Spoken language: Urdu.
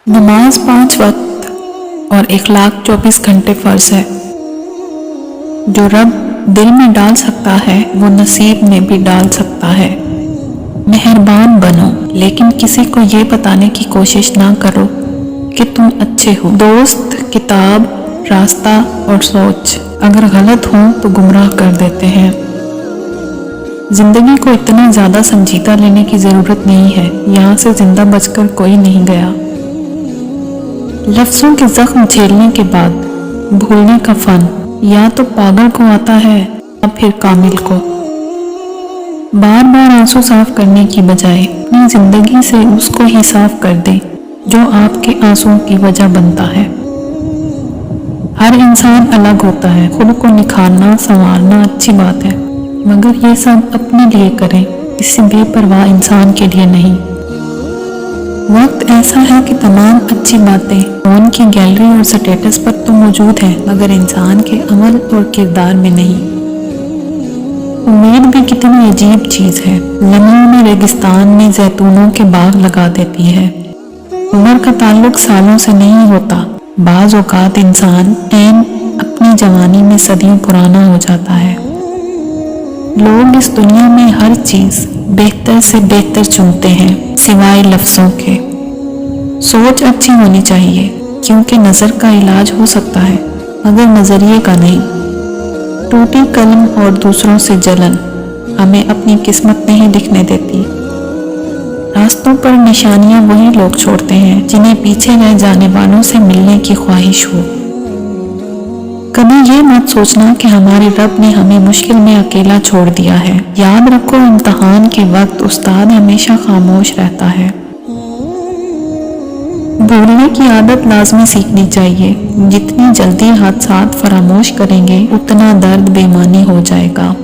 نماز 5 وقت اور 1,24 گھنٹے فرض ہے۔ جو رب دل میں ڈال سکتا ہے وہ نصیب میں بھی ڈال سکتا ہے۔ مہربان بنو، لیکن کسی کو یہ بتانے کی کوشش نہ کرو کہ تم اچھے ہو۔ دوست، کتاب، راستہ اور سوچ اگر غلط ہوں تو گمراہ کر دیتے ہیں۔ زندگی کو اتنا زیادہ سنجیدہ لینے کی ضرورت نہیں ہے، یہاں سے زندہ بچ کر کوئی نہیں گیا۔ لفظوں کے زخم جھیلنے کے بعد بھولنے کا فن یا تو پاگل کو آتا ہے یا پھر کامل کو۔ بار بار آنسو صاف کرنے کی بجائے اپنی زندگی سے اس کو ہی صاف کر دیں جو آپ کے آنسوؤں کی وجہ بنتا ہے۔ ہر انسان الگ ہوتا ہے، خود کو نکھارنا سنوارنا اچھی بات ہے، مگر یہ سب اپنے لیے کریں، کسی بے پرواہ انسان کے لیے نہیں۔ وقت ایسا ہے کہ تمام اچھی باتیں فون کی گیلری اور سٹیٹس پر تو موجود ہیں، مگر انسان کے عمل اور کردار میں نہیں۔ امید بھی کتنی عجیب چیز ہے، لمحوں میں ریگستان میں زیتونوں کے باغ لگا دیتی ہے۔ عمر کا تعلق سالوں سے نہیں ہوتا، بعض اوقات انسان عین اپنی جوانی میں صدیوں پرانا ہو جاتا ہے۔ لوگ اس دنیا میں ہر چیز بہتر سے بہتر چنتے ہیں سوائے لفظوں کے۔ سوچ اچھی ہونی چاہیے، کیونکہ نظر کا علاج ہو سکتا ہے مگر نظریے کا نہیں۔ ٹوٹی قلم اور دوسروں سے جلن ہمیں اپنی قسمت نہیں لکھنے دیتی۔ راستوں پر نشانیاں وہی لوگ چھوڑتے ہیں جنہیں پیچھے رہ جانے والوں سے ملنے کی خواہش ہو۔ کبھی یہ مت سوچنا کہ ہمارے رب نے ہمیں مشکل میں اکیلا چھوڑ دیا ہے۔ یاد رکھو، امتحان کے وقت استاد ہمیشہ خاموش رہتا ہے۔ بھولنے کی عادت لازمی سیکھنی چاہیے۔ جتنی جلدی حادثات فراموش کریں گے اتنا درد بے معنی ہو جائے گا۔